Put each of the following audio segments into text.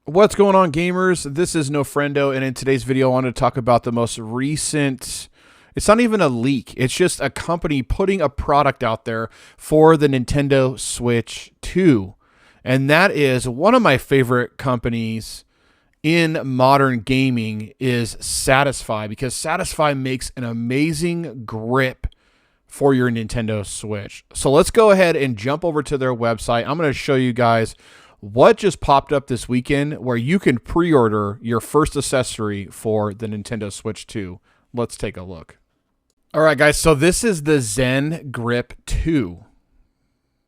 What's going on, gamers? This is No Friendo, and in today's video, I want to talk about the most recent. It's not even a leak, it's just a company putting a product out there for the Nintendo Switch 2. And that is one of my favorite companies in modern gaming is Satisfye, because Satisfye makes an amazing grip for your Nintendo Switch. So let's go ahead and jump over to their website. I'm going to show you guys what just popped up this weekend where you can pre-order your first accessory for the Nintendo Switch 2. Let's take a look. All right, guys, so this is the Zen Grip 2.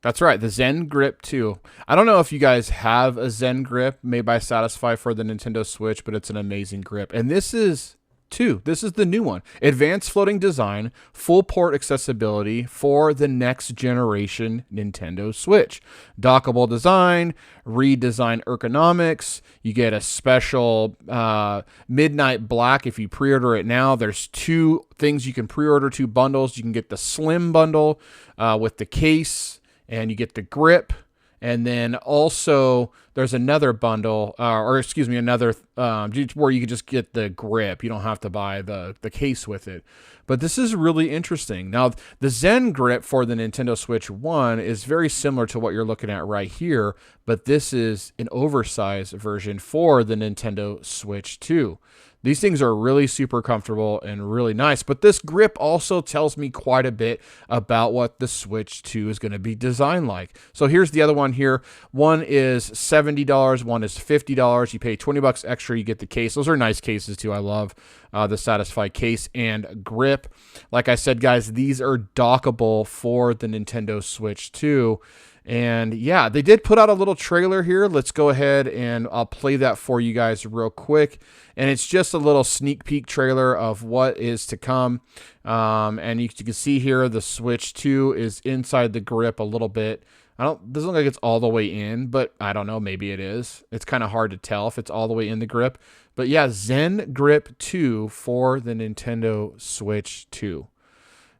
That's right, the Zen Grip 2. I don't know if you guys have a Zen Grip made by Satisfye for the Nintendo Switch, but it's an amazing grip. And this is 2. This is the new one. Advanced floating design, full port accessibility for the next generation Nintendo Switch. Dockable design, redesigned ergonomics. You get a special midnight black if you pre-order it now. There's 2 things you can pre-order, 2 bundles. You can get the slim bundle with the case, and you get the grip. And then also there's another bundle, another where you can just get the grip. You don't have to buy the case with it. But this is really interesting. Now, the Zen Grip for the Nintendo Switch 1 is very similar to what you're looking at right here, but this is an oversized version for the Nintendo Switch 2. These things are really super comfortable and really nice, but this grip also tells me quite a bit about what the Switch 2 is going to be designed like. So here's the other one here. One is $70, one is $50. You pay $20 extra, you get the case. Those are nice cases too. I love the Satisfye case and grip. Like I said, guys, these are dockable for the Nintendo Switch 2. And yeah, they did put out a little trailer here. Let's go ahead and I'll play that for you guys real quick. And it's just a little sneak peek trailer of what is to come. And you can see here the Switch 2 is inside the grip a little bit. Doesn't look like it's all the way in, but I don't know, maybe it is. It's kind of hard to tell if it's all the way in the grip. But yeah, Zen Grip 2 for the Nintendo Switch 2.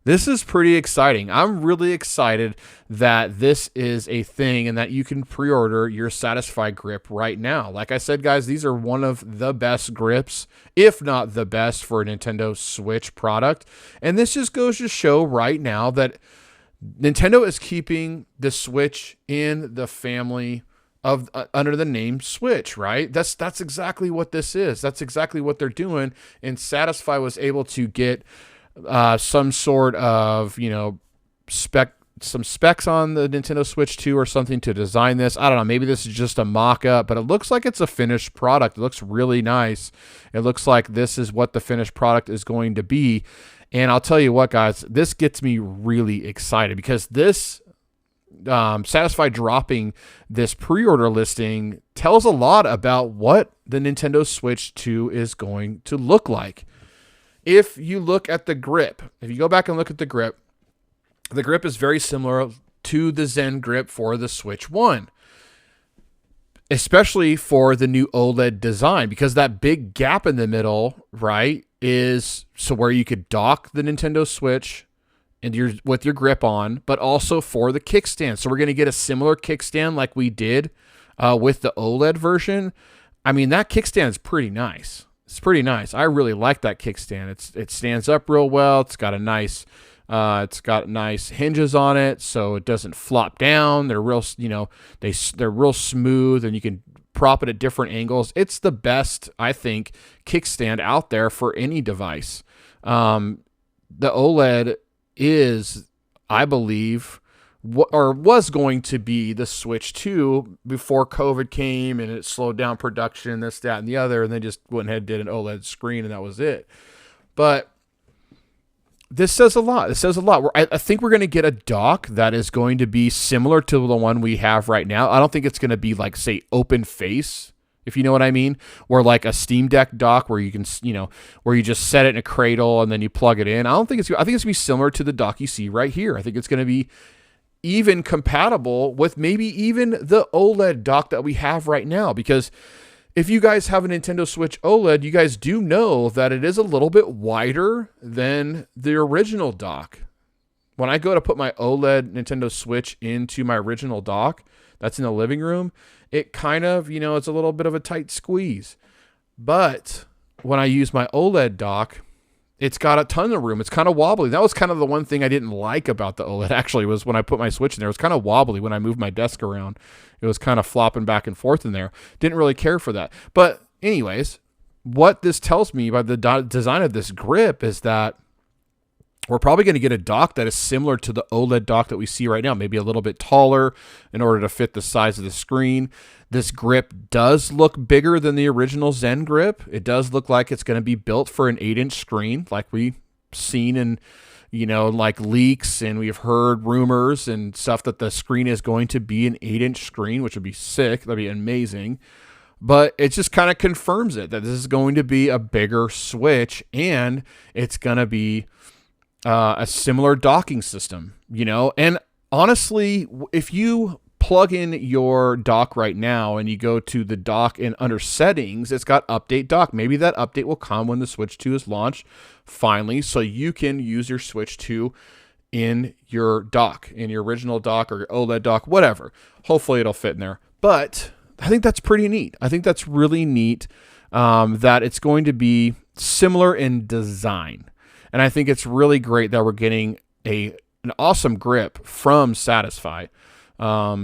This is pretty exciting. I'm really excited that this is a thing and that you can pre-order your Satisfye grip right now. Like I said, guys, these are one of the best grips, if not the best, for a Nintendo Switch product. And this just goes to show right now that Nintendo is keeping the Switch in the family of under the name Switch, right? That's exactly what this is. That's exactly what they're doing. And Satisfye was able to get some sort of, some specs on the Nintendo Switch 2 or something to design this. I don't know. Maybe this is just a mock-up, but it looks like it's a finished product. It looks really nice. It looks like this is what the finished product is going to be. And I'll tell you what, guys, this gets me really excited because this Satisfye dropping this pre-order listing tells a lot about what the Nintendo Switch 2 is going to look like. If you look at the grip, if you go back and look at the grip is very similar to the Zen Grip for the Switch 1, especially for the new OLED design, because that big gap in the middle, right, is so where you could dock the Nintendo Switch and with your grip on, but also for the kickstand. So we're going to get a similar kickstand like we did with the OLED version. I mean, that kickstand is pretty nice. It's pretty nice. I really like that kickstand. It stands up real well. It's got nice hinges on it, so it doesn't flop down. They're real, they're real smooth, and you can prop it at different angles. It's the best, I think, kickstand out there for any device. The OLED is, I believe, was going to be the Switch 2 before COVID came and it slowed down production, this, that, and the other, and they just went ahead and did an OLED screen, and that was it. But this says a lot. It says a lot. I think we're going to get a dock that is going to be similar to the one we have right now. I don't think it's going to be like, say, open face, if you know what I mean, or like a Steam Deck dock where you can, where you just set it in a cradle and then you plug it in. I think it's going to be similar to the dock you see right here. I think it's going to be even compatible with maybe even the OLED dock that we have right now, because if you guys have a Nintendo Switch OLED, you guys do know that it is a little bit wider than the original dock. When I go to put my OLED Nintendo Switch into my original dock that's in the living room, it kind of, it's a little bit of a tight squeeze. But when I use my OLED dock, it's got a ton of room. It's kind of wobbly. That was kind of the one thing I didn't like about the OLED, actually, was when I put my Switch in there. It was kind of wobbly when I moved my desk around. It was kind of flopping back and forth in there. Didn't really care for that. But anyways, what this tells me by the design of this grip is that we're probably going to get a dock that is similar to the OLED dock that we see right now, maybe a little bit taller in order to fit the size of the screen. This grip does look bigger than the original Zen grip. It does look like it's going to be built for an 8-inch screen, like we've seen in, like leaks, and we've heard rumors and stuff that the screen is going to be an 8-inch screen, which would be sick. That'd be amazing. But it just kind of confirms it, that this is going to be a bigger Switch, and it's going to be a similar docking system, and honestly, if you plug in your dock right now and you go to the dock and under settings, it's got update dock. Maybe that update will come when the Switch 2 is launched finally, so you can use your Switch 2 in your dock, in your original dock or your OLED dock, whatever. Hopefully it'll fit in there. But I think that's pretty neat. I think that's really neat, that it's going to be similar in design. And I think it's really great that we're getting an awesome grip from Satisfye,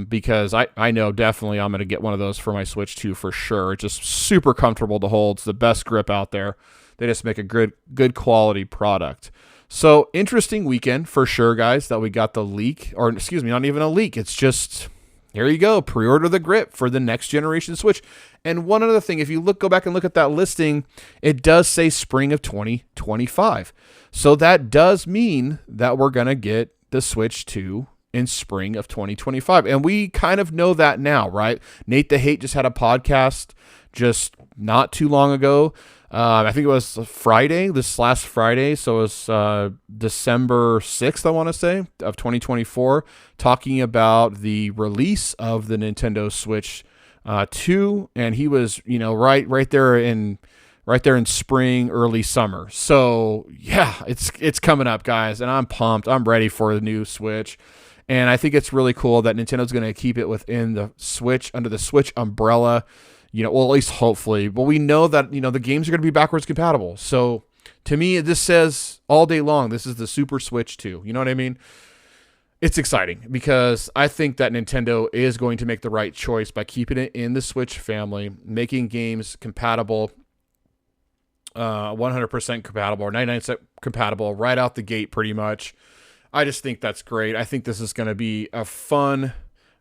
because I know definitely I'm going to get one of those for my Switch 2 for sure. It's just super comfortable to hold. It's the best grip out there. They just make a good quality product. So interesting weekend for sure, guys, that we got the leak, or excuse me, not even a leak. It's just, here you go. Pre-order the grip for the next generation Switch. And one other thing, if you go back and look at that listing, it does say spring of 2025. So that does mean that we're going to get the Switch 2 in spring of 2025. And we kind of know that now, right? Nate the Hate just had a podcast just not too long ago. I think it was this last Friday. So it was December 6th, I want to say, of 2024, talking about the release of the Nintendo Switch 2. And he was, right there in spring, early summer. So yeah, it's coming up, guys. And I'm pumped. I'm ready for the new Switch. And I think it's really cool that Nintendo's going to keep it within the Switch, under the Switch umbrella. Well, at least hopefully. But we know that, the games are going to be backwards compatible. So to me, this says all day long, this is the Super Switch 2. You know what I mean? It's exciting because I think that Nintendo is going to make the right choice by keeping it in the Switch family, making games compatible, 100% compatible or 99% compatible right out the gate pretty much. I just think that's great. I think this is going to be a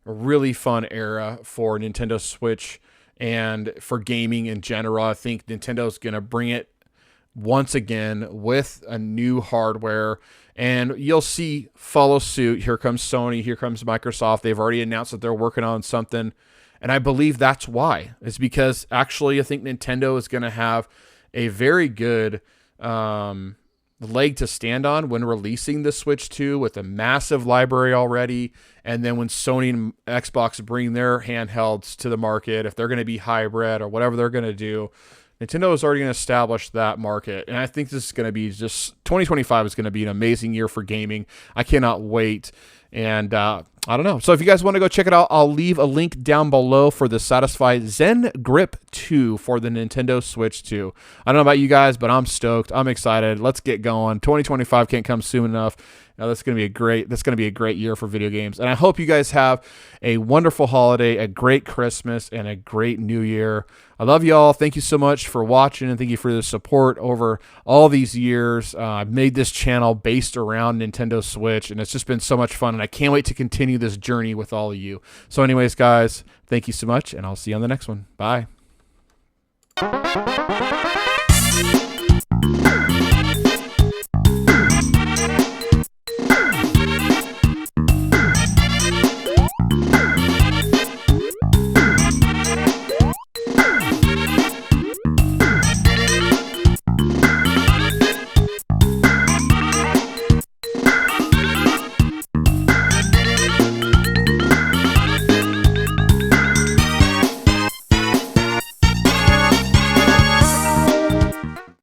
really fun era for Nintendo Switch and for gaming in general. I think Nintendo's going to bring it once again with a new hardware, and you'll see follow suit. Here comes Sony, here comes Microsoft. They've already announced that they're working on something, and I believe that's why. It's because actually I think Nintendo is going to have a very good leg to stand on when releasing the Switch 2 with a massive library already. And then when Sony and Xbox bring their handhelds to the market, if they're going to be hybrid or whatever they're going to do, Nintendo is already going to establish that market. And I think this is going to be 2025 is going to be an amazing year for gaming. I cannot wait. And I don't know. So if you guys want to go check it out, I'll leave a link down below for the Satisfye Zen Grip 2 for the Nintendo Switch 2. I don't know about you guys, but I'm stoked. I'm excited. Let's get going. 2025 can't come soon enough. That's going to be a great year for video games. And I hope you guys have a wonderful holiday, a great Christmas, and a great New Year. I love you all. Thank you so much for watching, and thank you for the support over all these years. I've made this channel based around Nintendo Switch, and it's just been so much fun, and I can't wait to continue this journey with all of you. So anyways, guys, thank you so much, and I'll see you on the next one. Bye.